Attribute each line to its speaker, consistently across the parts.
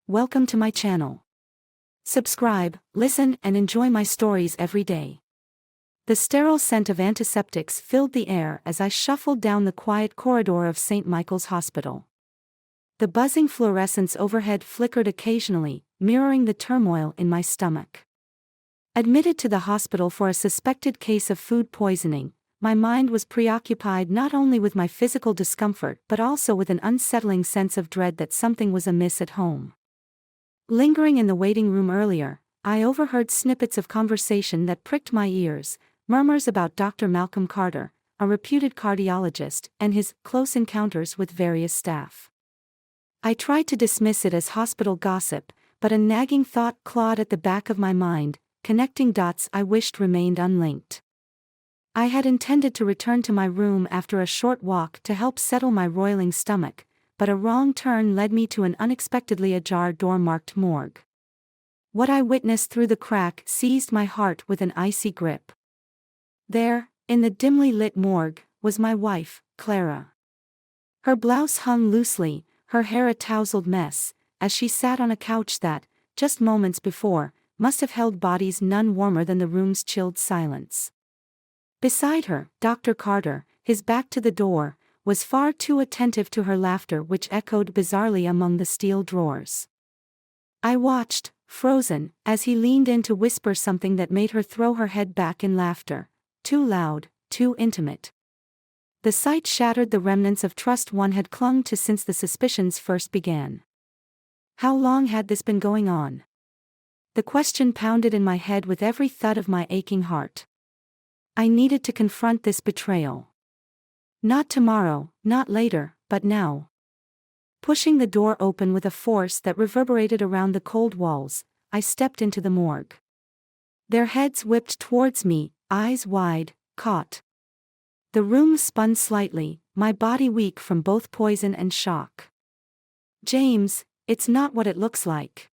Speaker 1: Welcome to my channel. Subscribe, listen, and enjoy my stories every day. The sterile scent of antiseptics filled the air as I shuffled down the quiet corridor of St. Michael's Hospital. The buzzing fluorescence overhead flickered occasionally, mirroring the turmoil in my stomach. Admitted to the hospital for a suspected case of food poisoning, my mind was preoccupied not only with my physical discomfort but also with an unsettling sense of dread that something was amiss at home. Lingering in the waiting room earlier, I overheard snippets of conversation that pricked my ears, murmurs about Dr. Malcolm Carter, a reputed cardiologist, and his close encounters with various staff. I tried to dismiss it as hospital gossip, but a nagging thought clawed at the back of my mind, connecting dots I wished remained unlinked. I had intended to return to my room after a short walk to help settle my roiling stomach, but a wrong turn led me to an unexpectedly ajar door marked morgue. What I witnessed through the crack seized my heart with an icy grip. There, in the dimly lit morgue, was my wife, Clara. Her blouse hung loosely, her hair a tousled mess, as she sat on a couch that, just moments before, must have held bodies none warmer than the room's chilled silence. Beside her, Dr. Carter, his back to the door, was far too attentive to her laughter which echoed bizarrely among the steel drawers. I watched, frozen, as he leaned in to whisper something that made her throw her head back in laughter, too loud, too intimate. The sight shattered the remnants of trust one had clung to since the suspicions first began. How long had this been going on? The question pounded in my head with every thud of my aching heart. I needed to confront this betrayal. Not tomorrow, not later, but now. Pushing the door open with a force that reverberated around the cold walls, I stepped into the morgue. Their heads whipped towards me, eyes wide, caught. The room spun slightly, my body weak from both poison and shock. "James, it's not what it looks like."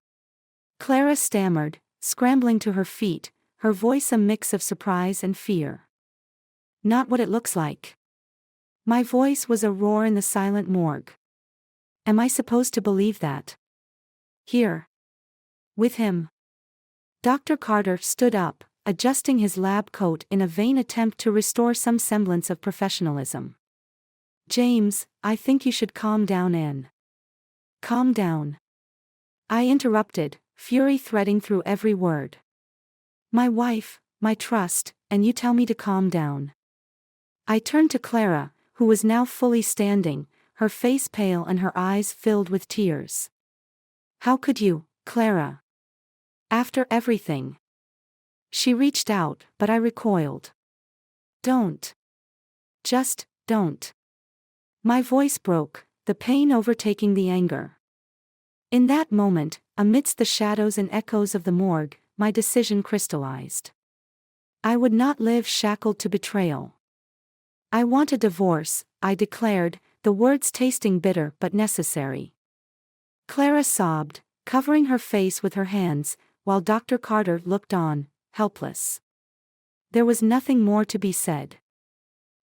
Speaker 1: Clara stammered, scrambling to her feet, her voice a mix of surprise and fear. "Not what it looks like." My voice was a roar in the silent morgue. Am I supposed to believe that? Here. With him. Dr. Carter stood up, adjusting his lab coat in a vain attempt to restore some semblance of professionalism. "James, I think you should calm down, Anne." "Calm down." I interrupted, fury threading through every word. "My wife, my trust, and you tell me to calm down." I turned to Clara, who was now fully standing, her face pale and her eyes filled with tears. "How could you, Clara? After everything?" She reached out, but I recoiled. "Don't. Just, don't." My voice broke, the pain overtaking the anger. In that moment, amidst the shadows and echoes of the morgue, my decision crystallized. I would not live shackled to betrayal. "I want a divorce," I declared, the words tasting bitter but necessary. Clara sobbed, covering her face with her hands, while Dr. Carter looked on, helpless. There was nothing more to be said.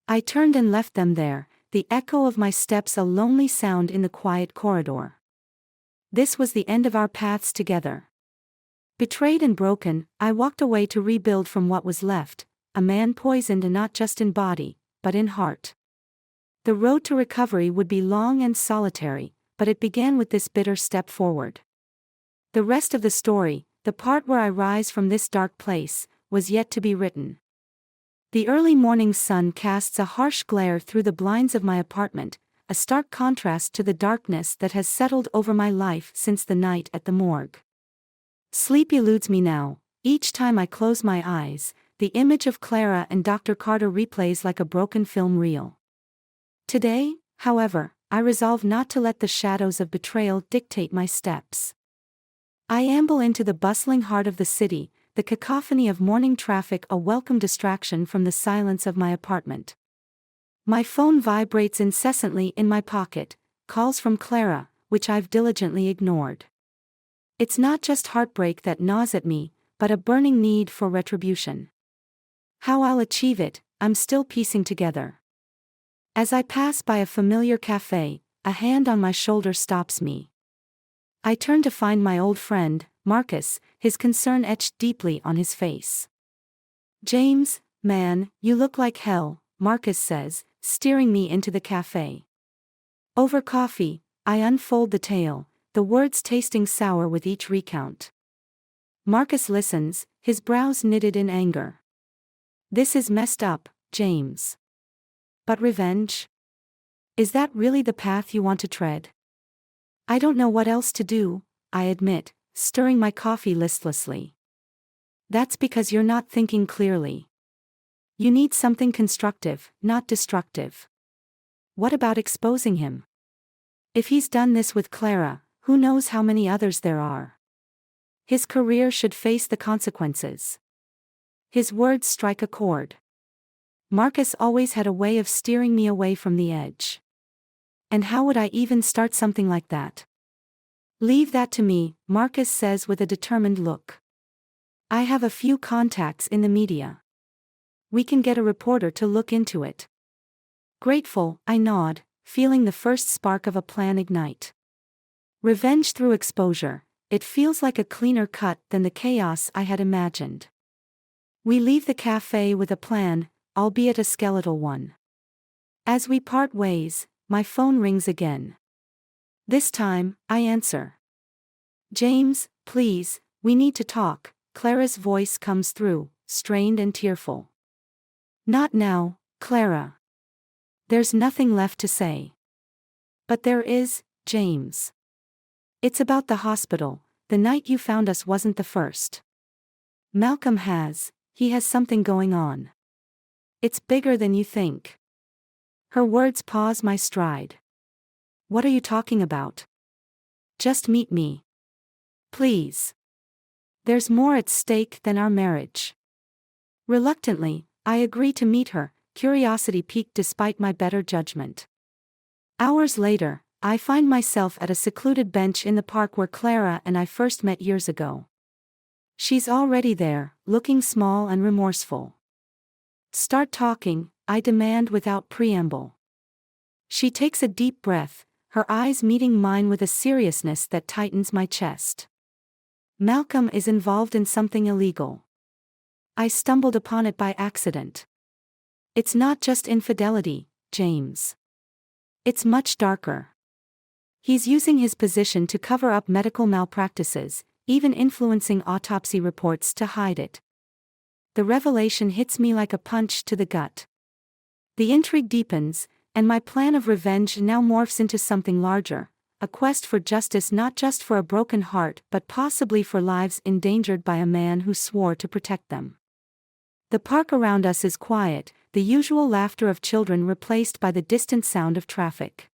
Speaker 1: I turned and left them there, the echo of my steps a lonely sound in the quiet corridor. This was the end of our paths together. Betrayed and broken, I walked away to rebuild from what was left, a man poisoned not just in body, but in heart. The road to recovery would be long and solitary, but it began with this bitter step forward. The rest of the story, the part where I rise from this dark place, was yet to be written. The early morning sun casts a harsh glare through the blinds of my apartment, a stark contrast to the darkness that has settled over my life since the night at the morgue. Sleep eludes me now. Each time I close my eyes, the image of Clara and Dr. Carter replays like a broken film reel. Today, however, I resolve not to let the shadows of betrayal dictate my steps. I amble into the bustling heart of the city, the cacophony of morning traffic a welcome distraction from the silence of my apartment. My phone vibrates incessantly in my pocket, calls from Clara, which I've diligently ignored. It's not just heartbreak that gnaws at me, but a burning need for retribution. How I'll achieve it, I'm still piecing together. As I pass by a familiar cafe, a hand on my shoulder stops me. I turn to find my old friend, Marcus, his concern etched deeply on his face. "James, man, you look like hell," Marcus says, steering me into the cafe. Over coffee, I unfold the tale, the words tasting sour with each recount. Marcus listens, his brows knitted in anger. "This is messed up, James. But revenge? Is that really the path you want to tread?" "I don't know what else to do," I admit, stirring my coffee listlessly. "That's because you're not thinking clearly. You need something constructive, not destructive. What about exposing him? If he's done this with Clara, who knows how many others there are? His career should face the consequences." His words strike a chord. Marcus always had a way of steering me away from the edge. And how would I even start something like that? "Leave that to me," Marcus says with a determined look. "I have a few contacts in the media. We can get a reporter to look into it." Grateful, I nod, feeling the first spark of a plan ignite. Revenge through exposure, it feels like a cleaner cut than the chaos I had imagined. We leave the cafe with a plan, albeit a skeletal one. As we part ways, my phone rings again. This time, I answer. "James, please, we need to talk," Clara's voice comes through, strained and tearful. "Not now, Clara. There's nothing left to say." "But there is, James. It's about the hospital. The night you found us wasn't the first. Malcolm he has something going on. It's bigger than you think." Her words pause my stride. "What are you talking about? Just meet me. Please. There's more at stake than our marriage." Reluctantly, I agree to meet her, curiosity piqued despite my better judgment. Hours later, I find myself at a secluded bench in the park where Clara and I first met years ago. She's already there, looking small and remorseful. "Start talking," I demand without preamble. She takes a deep breath, her eyes meeting mine with a seriousness that tightens my chest. "Malcolm is involved in something illegal. I stumbled upon it by accident. It's not just infidelity, James. It's much darker. He's using his position to cover up medical malpractices, even influencing autopsy reports to hide it." The revelation hits me like a punch to the gut. The intrigue deepens, and my plan of revenge now morphs into something larger, a quest for justice not just for a broken heart but possibly for lives endangered by a man who swore to protect them. The park around us is quiet, the usual laughter of children replaced by the distant sound of traffic.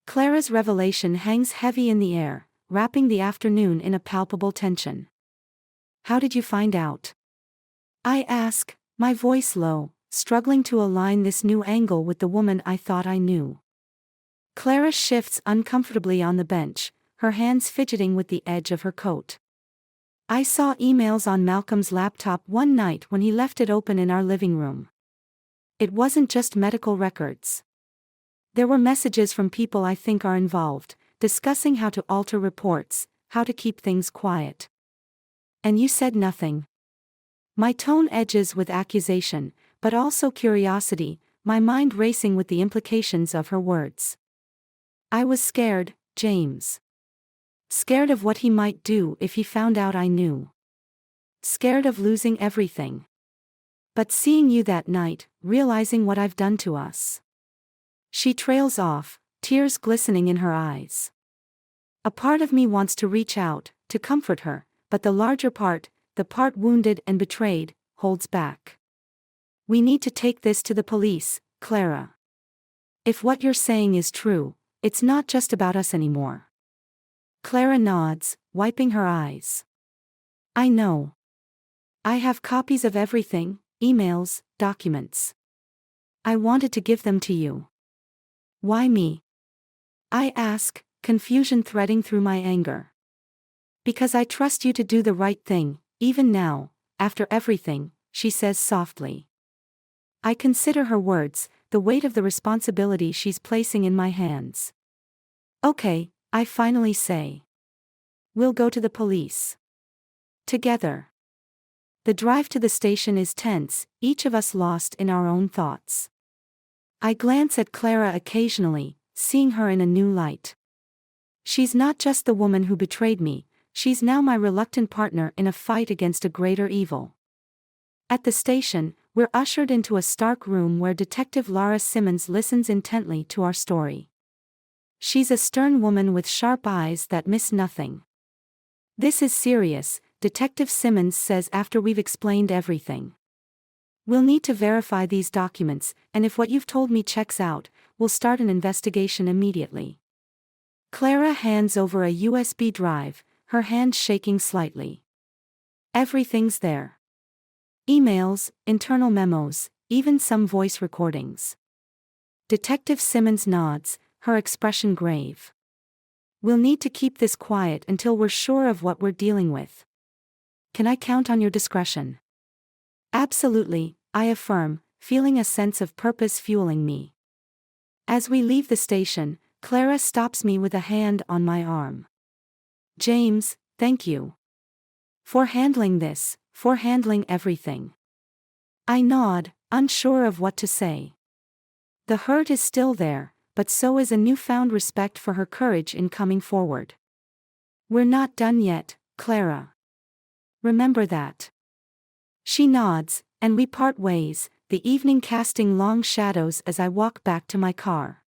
Speaker 1: Clara's revelation hangs heavy in the air, wrapping the afternoon in a palpable tension. "How did you find out?" I ask, my voice low, struggling to align this new angle with the woman I thought I knew. Clara shifts uncomfortably on the bench, her hands fidgeting with the edge of her coat. "I saw emails on Malcolm's laptop one night when he left it open in our living room. It wasn't just medical records. There were messages from people I think are involved, discussing how to alter reports, how to keep things quiet. And you said nothing." My tone edges with accusation, but also curiosity, my mind racing with the implications of her words. "I was scared, James. Scared of what he might do if he found out I knew. Scared of losing everything. But seeing you that night, realizing what I've done to us." She trails off, tears glistening in her eyes. A part of me wants to reach out, to comfort her, but the larger part, the part wounded and betrayed, holds back. "We need to take this to the police, Clara. If what you're saying is true, it's not just about us anymore." Clara nods, wiping her eyes. "I know. I have copies of everything, emails, documents. I wanted to give them to you." "Why me?" I ask, confusion threading through my anger. "Because I trust you to do the right thing, even now, after everything," she says softly. I consider her words, the weight of the responsibility she's placing in my hands. "Okay," I finally say. We'll go to the police. Together. The drive to the station is tense, each of us lost in our own thoughts. I glance at Clara occasionally, seeing her in a new light. She's not just the woman who betrayed me, she's now my reluctant partner in a fight against a greater evil. At the station, we're ushered into a stark room where Detective Laura Simmons listens intently to our story. She's a stern woman with sharp eyes that miss nothing. "This is serious," Detective Simmons says after we've explained everything. "We'll need to verify these documents, and if what you've told me checks out, we'll start an investigation immediately." Clara hands over a USB drive, her hand shaking slightly. Everything's there. Emails, internal memos, even some voice recordings. Detective Simmons nods, her expression grave. "We'll need to keep this quiet until we're sure of what we're dealing with. Can I count on your discretion?" "Absolutely," I affirm, feeling a sense of purpose fueling me. As we leave the station, Clara stops me with a hand on my arm. "James, thank you. For handling this, for handling everything." I nod, unsure of what to say. The hurt is still there, but so is a newfound respect for her courage in coming forward. "We're not done yet, Clara. Remember that." She nods, and we part ways, the evening casting long shadows as I walk back to my car.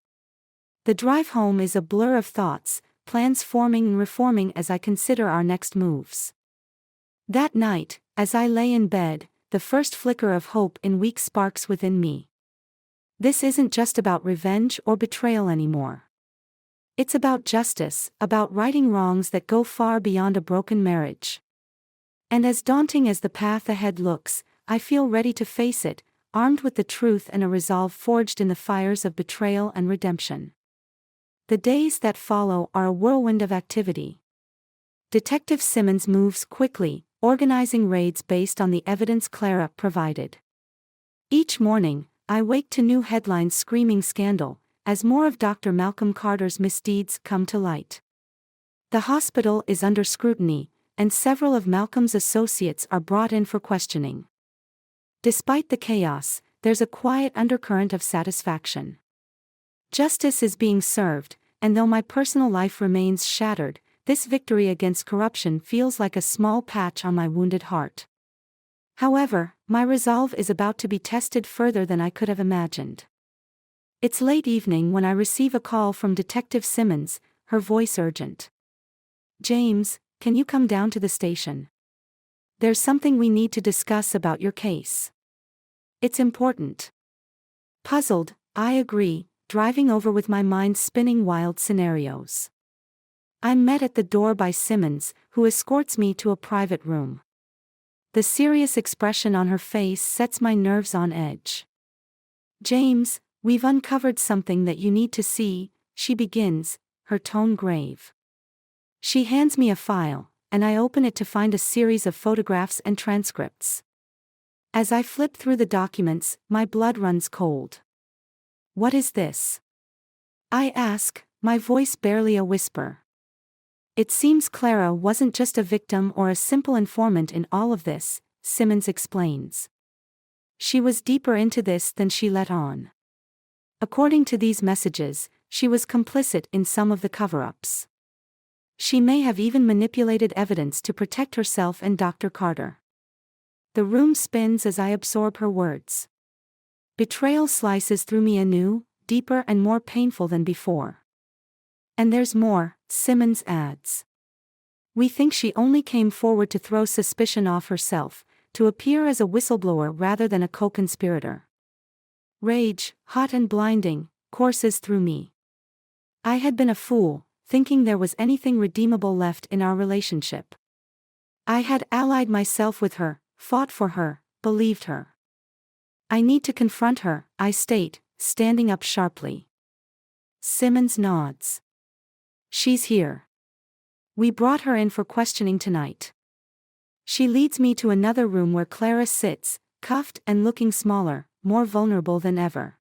Speaker 1: The drive home is a blur of thoughts, plans forming and reforming as I consider our next moves. That night, as I lay in bed, the first flicker of hope in weeks sparks within me. This isn't just about revenge or betrayal anymore. It's about justice, about righting wrongs that go far beyond a broken marriage. And as daunting as the path ahead looks, I feel ready to face it, armed with the truth and a resolve forged in the fires of betrayal and redemption. The days that follow are a whirlwind of activity. Detective Simmons moves quickly, organizing raids based on the evidence Clara provided. Each morning, I wake to new headlines screaming scandal, as more of Dr. Malcolm Carter's misdeeds come to light. The hospital is under scrutiny, and several of Malcolm's associates are brought in for questioning. Despite the chaos, there's a quiet undercurrent of satisfaction. Justice is being served, and though my personal life remains shattered, this victory against corruption feels like a small patch on my wounded heart. However, my resolve is about to be tested further than I could have imagined. It's late evening when I receive a call from Detective Simmons, her voice urgent. "James, can you come down to the station? There's something we need to discuss about your case. It's important." Puzzled, I agree, driving over with my mind spinning wild scenarios. I'm met at the door by Simmons, who escorts me to a private room. The serious expression on her face sets my nerves on edge. "James, we've uncovered something that you need to see," she begins, her tone grave. She hands me a file, and I open it to find a series of photographs and transcripts. As I flip through the documents, my blood runs cold. "What is this?" I ask, my voice barely a whisper. "It seems Clara wasn't just a victim or a simple informant in all of this," Simmons explains. "She was deeper into this than she let on. According to these messages, she was complicit in some of the cover-ups. She may have even manipulated evidence to protect herself and Dr. Carter." The room spins as I absorb her words. Betrayal slices through me anew, deeper and more painful than before. "And there's more," Simmons adds. "We think she only came forward to throw suspicion off herself, to appear as a whistleblower rather than a co-conspirator." Rage, hot and blinding, courses through me. I had been a fool, thinking there was anything redeemable left in our relationship. I had allied myself with her, fought for her, believed her. "I need to confront her," I state, standing up sharply. Simmons nods. "She's here. We brought her in for questioning tonight." She leads me to another room where Clara sits, cuffed and looking smaller, more vulnerable than ever.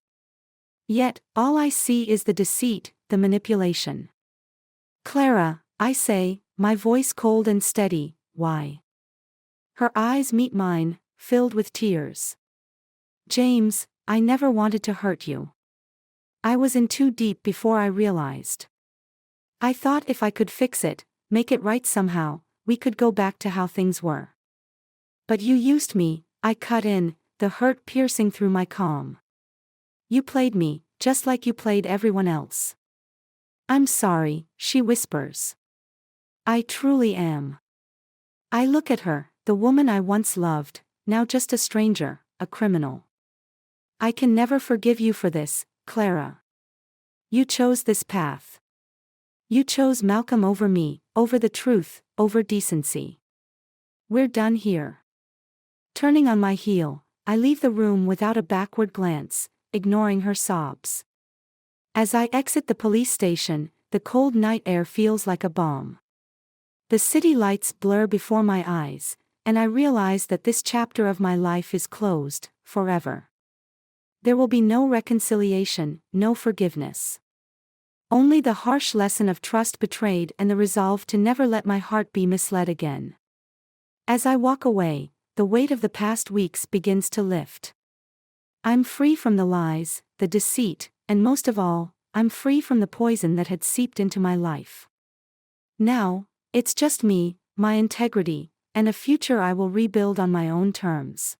Speaker 1: Yet, all I see is the deceit, the manipulation. "Clara," I say, my voice cold and steady, "Why?" Her eyes meet mine, filled with tears. "James, I never wanted to hurt you. I was in too deep before I realized. I thought if I could fix it, make it right somehow, we could go back to how things were. But you used me," I cut in, the hurt piercing through my calm. "You played me, just like you played everyone else." "I'm sorry," she whispers. "I truly am." I look at her, the woman I once loved, now just a stranger, a criminal. "I can never forgive you for this, Clara. You chose this path. You chose Malcolm over me, over the truth, over decency. We're done here." Turning on my heel, I leave the room without a backward glance, ignoring her sobs. As I exit the police station, the cold night air feels like a balm. The city lights blur before my eyes, and I realize that this chapter of my life is closed, forever. There will be no reconciliation, no forgiveness. Only the harsh lesson of trust betrayed and the resolve to never let my heart be misled again. As I walk away, the weight of the past weeks begins to lift. I'm free from the lies, the deceit, and most of all, I'm free from the poison that had seeped into my life. Now, it's just me, my integrity, and a future I will rebuild on my own terms.